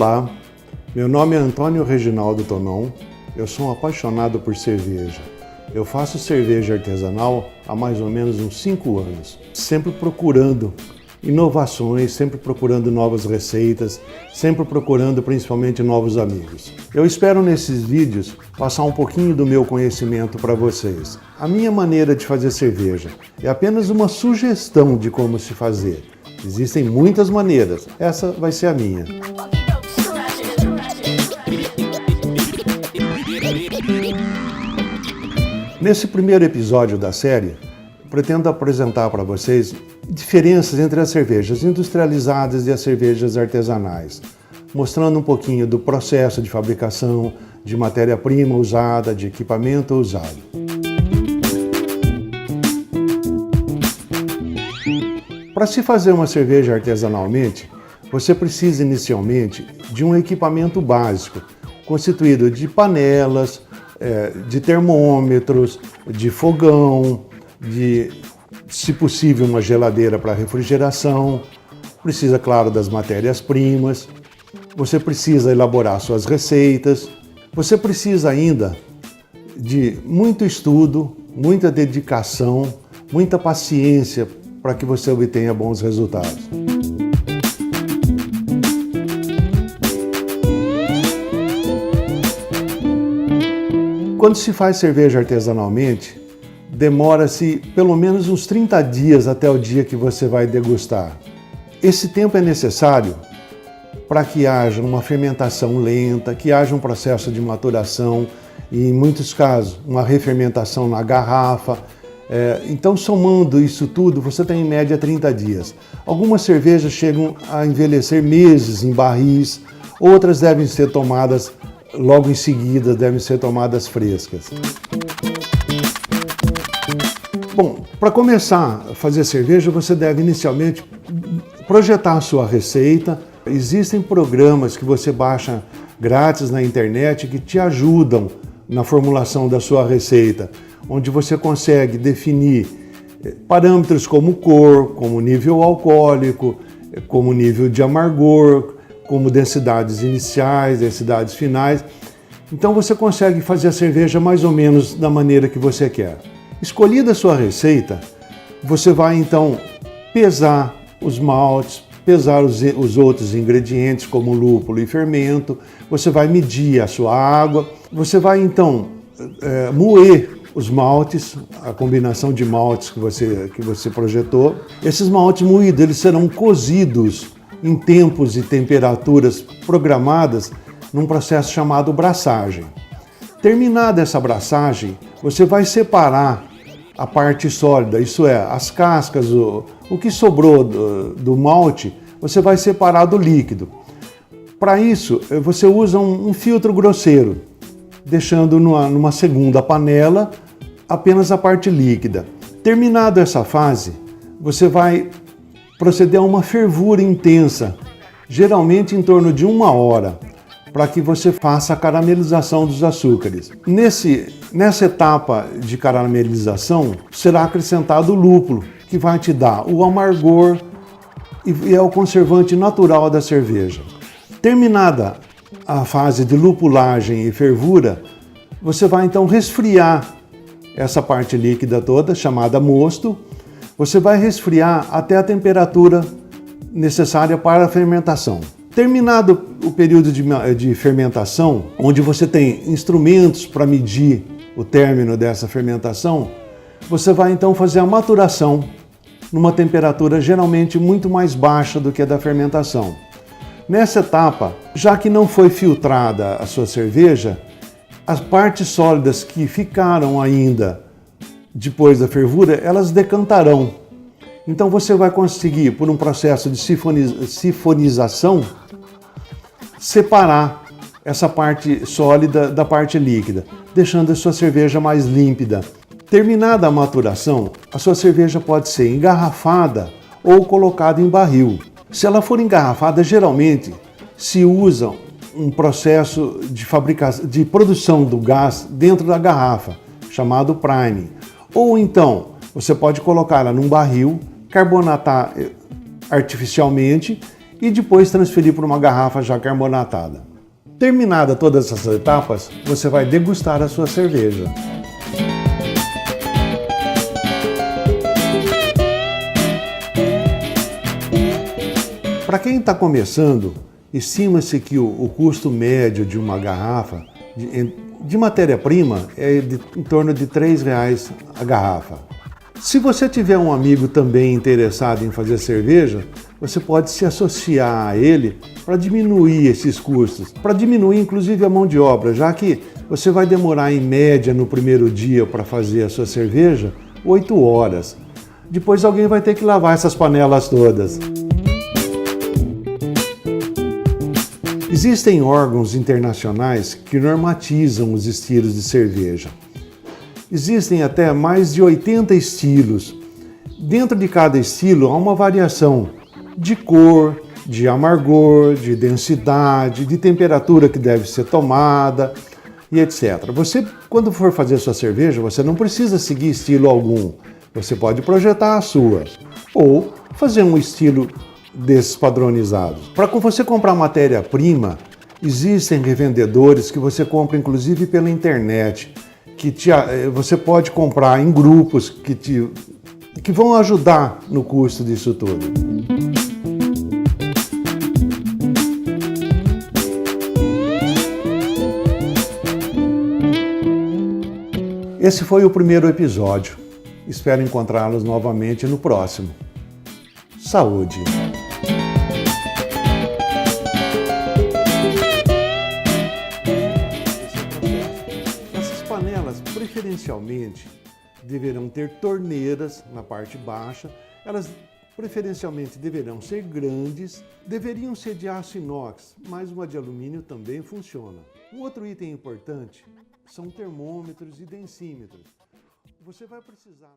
Olá, meu nome é Antônio Reginaldo Tonon, eu sou um apaixonado por cerveja. Eu faço cerveja artesanal há mais ou menos uns 5 anos, sempre procurando inovações, sempre procurando novas receitas, sempre procurando principalmente novos amigos. Eu espero nesses vídeos passar um pouquinho do meu conhecimento para vocês. A minha maneira de fazer cerveja é apenas uma sugestão de como se fazer. Existem muitas maneiras, essa vai ser a minha. Nesse primeiro episódio da série, pretendo apresentar para vocês diferenças entre as cervejas industrializadas e as cervejas artesanais, mostrando um pouquinho do processo de fabricação, de matéria-prima usada, de equipamento usado. Para se fazer uma cerveja artesanalmente, você precisa inicialmente de um equipamento básico, constituído de panelas, de termômetros, de fogão, de, se possível, uma geladeira para refrigeração. Precisa, claro, das matérias-primas. Você precisa elaborar suas receitas. Você precisa ainda de muito estudo, muita dedicação, muita paciência para que você obtenha bons resultados. Quando se faz cerveja artesanalmente, demora-se pelo menos uns 30 dias até o dia que você vai degustar. Esse tempo é necessário para que haja uma fermentação lenta, que haja um processo de maturação e, em muitos casos, uma refermentação na garrafa. Então, somando isso tudo, você tem em média 30 dias. Algumas cervejas chegam a envelhecer meses em barris, outras devem ser tomadas logo em seguida, devem ser tomadas frescas. Bom, para começar a fazer cerveja, você deve inicialmente projetar a sua receita. Existem programas que você baixa grátis na internet que te ajudam na formulação da sua receita, onde você consegue definir parâmetros como cor, como nível alcoólico, como nível de amargor, como densidades iniciais, densidades finais. Então você consegue fazer a cerveja mais ou menos da maneira que você quer. Escolhida a sua receita, você vai então pesar os maltes, pesar os outros ingredientes como lúpulo e fermento, você vai medir a sua água, você vai então moer os maltes, a combinação de maltes que você projetou. Esses maltes moídos, eles serão cozidos em tempos e temperaturas programadas num processo chamado braçagem. Terminada essa braçagem, você vai separar a parte sólida, isso é, as cascas, o que sobrou do malte, você vai separar do líquido. Para isso, você usa um filtro grosseiro, deixando numa segunda panela apenas a parte líquida. Terminada essa fase, você vai proceder a uma fervura intensa, geralmente em torno de 1 hora, para que você faça a caramelização dos açúcares. Nessa etapa de caramelização, será acrescentado o lúpulo, que vai te dar o amargor e é o conservante natural da cerveja. Terminada a fase de lupulagem e fervura, você vai então resfriar essa parte líquida toda, chamada mosto. Você vai resfriar até a temperatura necessária para a fermentação. Terminado o período de fermentação, onde você tem instrumentos para medir o término dessa fermentação, você vai então fazer a maturação numa temperatura geralmente muito mais baixa do que a da fermentação. Nessa etapa, já que não foi filtrada a sua cerveja, as partes sólidas que ficaram ainda depois da fervura, elas decantarão. Então você vai conseguir, por um processo de sifonização, separar essa parte sólida da parte líquida, deixando a sua cerveja mais límpida. Terminada a maturação, a sua cerveja pode ser engarrafada ou colocada em barril. Se ela for engarrafada, geralmente se usa um processo de produção do gás dentro da garrafa, chamado priming. Ou então, você pode colocá-la num barril, carbonatar artificialmente e depois transferir para uma garrafa já carbonatada. Terminada todas essas etapas, você vai degustar a sua cerveja. Para quem está começando, estima-se que o custo médio de uma garrafa de matéria-prima é em torno de R$ 3,00 a garrafa. Se você tiver um amigo também interessado em fazer cerveja, você pode se associar a ele para diminuir esses custos, para diminuir inclusive a mão de obra, já que você vai demorar em média no primeiro dia para fazer a sua cerveja 8 horas. Depois alguém vai ter que lavar essas panelas todas. Existem órgãos internacionais que normatizam os estilos de cerveja. Existem até mais de 80 estilos. Dentro de cada estilo há uma variação de cor, de amargor, de densidade, de temperatura que deve ser tomada e etc. Você, quando for fazer sua cerveja, você não precisa seguir estilo algum. Você pode projetar a sua ou fazer um estilo desses padronizados. Para você comprar matéria-prima, existem revendedores que você compra inclusive pela internet, você pode comprar em grupos que vão ajudar no custo disso tudo. Esse foi o primeiro episódio. Espero encontrá-los novamente no próximo. Saúde! Essas panelas, preferencialmente, deverão ter torneiras na parte baixa. Elas, preferencialmente, deverão ser grandes, deveriam ser de aço inox, mas uma de alumínio também funciona. Um outro item importante são termômetros e densímetros. Você vai precisar...